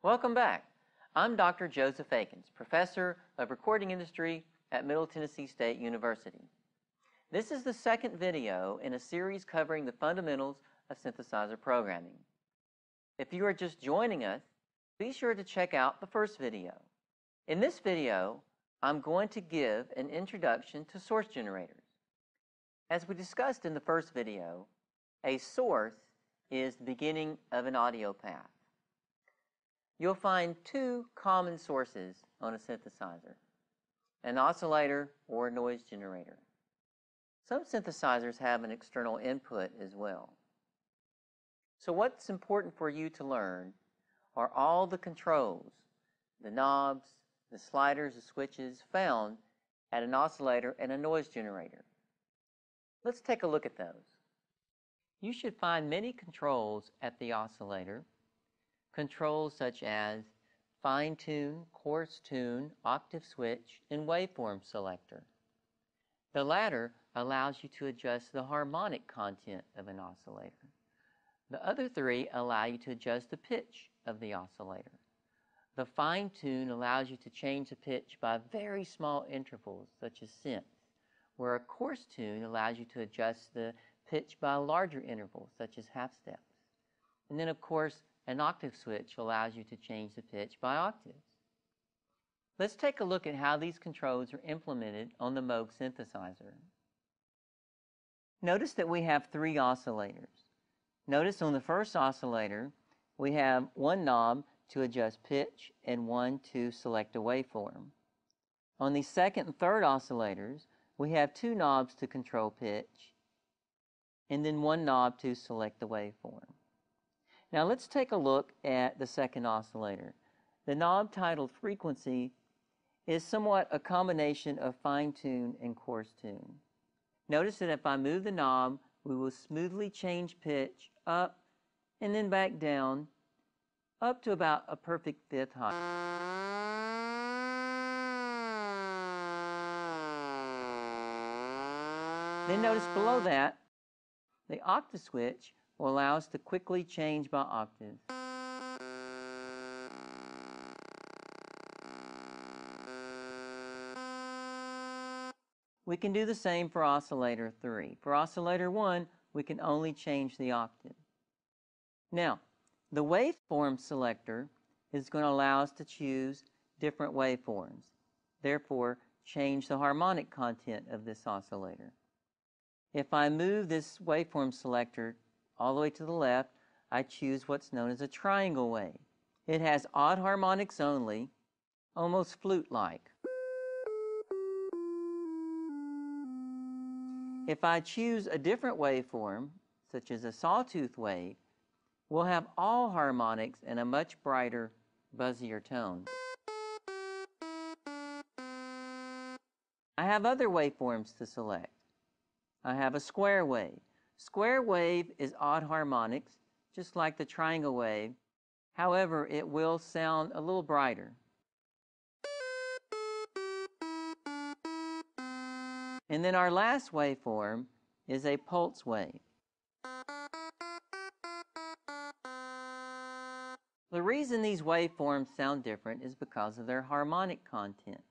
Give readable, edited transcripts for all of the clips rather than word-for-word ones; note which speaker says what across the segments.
Speaker 1: Welcome back. I'm Dr. Joseph Akins, Professor of Recording Industry at Middle Tennessee State University. This is the second video in a series covering the fundamentals of synthesizer programming. If you are just joining us, be sure to check out the first video. In this video, I'm going to give an introduction to source generators. As we discussed in the first video, a source is the beginning of an audio path. You'll find two common sources on a synthesizer, an oscillator or a noise generator. Some synthesizers have an external input as well. So what's important for you to learn are all the controls, the knobs, the sliders, the switches found at an oscillator and a noise generator. Let's take a look at those. You should find many controls at the oscillator. Controls such as fine tune, coarse tune, octave switch, and waveform selector. The latter allows you to adjust the harmonic content of an oscillator. The other three allow you to adjust the pitch of the oscillator. The fine tune allows you to change the pitch by very small intervals, such as cents, where a coarse tune allows you to adjust the pitch by larger intervals, such as half steps. And then, of course, an octave switch allows you to change the pitch by octaves. Let's take a look at how these controls are implemented on the Moog synthesizer. Notice that we have three oscillators. Notice on the first oscillator, we have one knob to adjust pitch and one to select a waveform. On the second and third oscillators, we have two knobs to control pitch and then one knob to select the waveform. Now let's take a look at the second oscillator. The knob titled frequency is somewhat a combination of fine tune and coarse tune. Notice that if I move the knob, we will smoothly change pitch up and then back down up to about a perfect fifth height. Then notice below that, the octave switch will allow us to quickly change by octave. We can do the same for oscillator 3. For oscillator 1, we can only change the octave. Now, the waveform selector is going to allow us to choose different waveforms. Therefore, change the harmonic content of this oscillator. If I move this waveform selector all the way to the left, I choose what's known as a triangle wave. It has odd harmonics only, almost flute-like. If I choose a different waveform, such as a sawtooth wave, we'll have all harmonics and a much brighter, buzzier tone. I have other waveforms to select. I have a square wave. Square wave is odd harmonics, just like the triangle wave. However, it will sound a little brighter. And then our last waveform is a pulse wave. The reason these waveforms sound different is because of their harmonic content.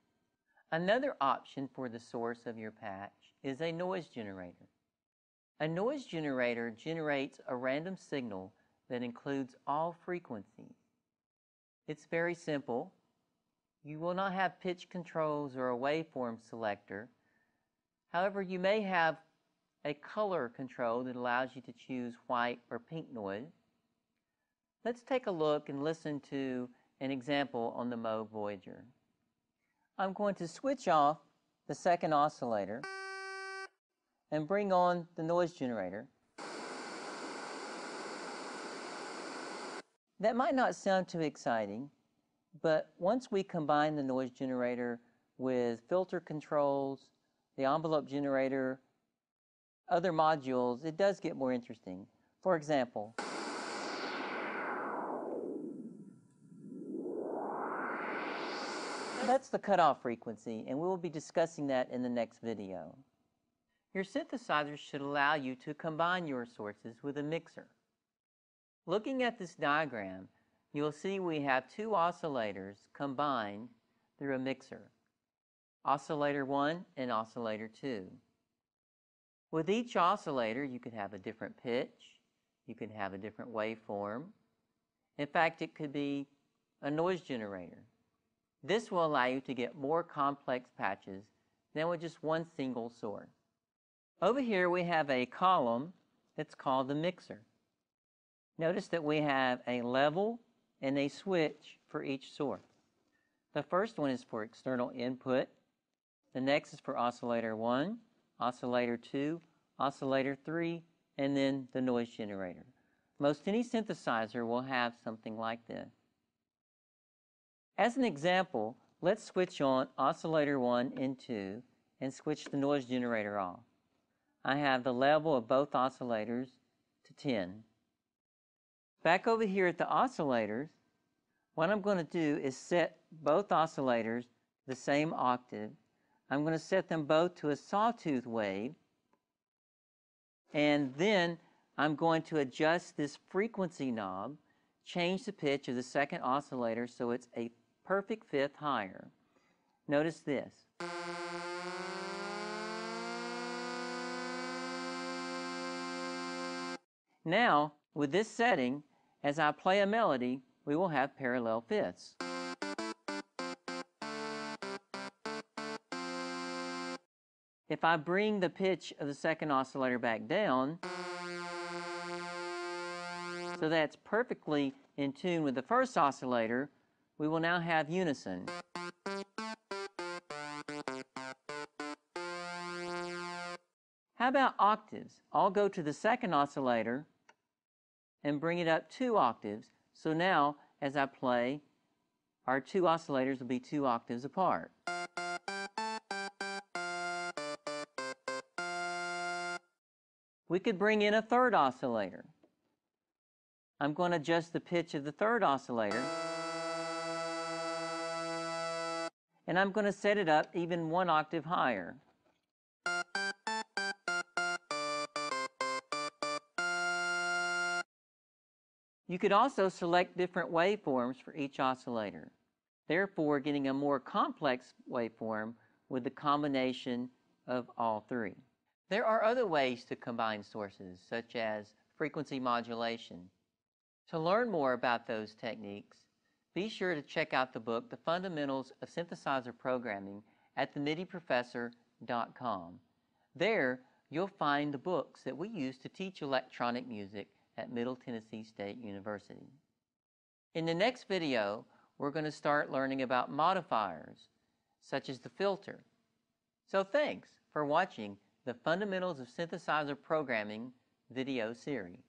Speaker 1: Another option for the source of your patch is a noise generator. A noise generator generates a random signal that includes all frequencies. It's very simple. You will not have pitch controls or a waveform selector. However, you may have a color control that allows you to choose white or pink noise. Let's take a look and listen to an example on the Moog Voyager. I'm going to switch off the second oscillator and bring on the noise generator. That might not sound too exciting, but once we combine the noise generator with filter controls, the envelope generator, other modules, it does get more interesting. For example, that's the cutoff frequency, and we will be discussing that in the next video. Your synthesizer should allow you to combine your sources with a mixer. Looking at this diagram, you'll see we have two oscillators combined through a mixer, oscillator 1 and oscillator 2. With each oscillator, you could have a different pitch, you could have a different waveform. In fact, it could be a noise generator. This will allow you to get more complex patches than with just one single source. Over here we have a column that's called the mixer. Notice that we have a level and a switch for each source. The first one is for external input. The next is for oscillator 1, oscillator 2, oscillator 3, and then the noise generator. Most any synthesizer will have something like this. As an example, let's switch on oscillator 1 and 2 and switch the noise generator off. I have the level of both oscillators to 10. Back over here at the oscillators, what I'm going to do is set both oscillators the same octave. I'm going to set them both to a sawtooth wave, and then I'm going to adjust this frequency knob, change the pitch of the second oscillator so it's a perfect fifth higher. Notice this. Now, with this setting, as I play a melody, we will have parallel fifths. If I bring the pitch of the second oscillator back down, so that's perfectly in tune with the first oscillator, we will now have unison. How about octaves? I'll go to the second oscillator and bring it up 2 octaves. So now, as I play, our 2 oscillators will be 2 octaves apart. We could bring in a third oscillator. I'm going to adjust the pitch of the third oscillator, and I'm going to set it up even 1 octave higher. You could also select different waveforms for each oscillator, therefore getting a more complex waveform with the combination of all 3. There are other ways to combine sources, such as frequency modulation. To learn more about those techniques, be sure to check out the book, The Fundamentals of Synthesizer Programming, at themidiprofessor.com. There, you'll find the books that we use to teach electronic music at Middle Tennessee State University. In the next video, we're going to start learning about modifiers, such as the filter. So thanks for watching the Fundamentals of Synthesizer Programming video series.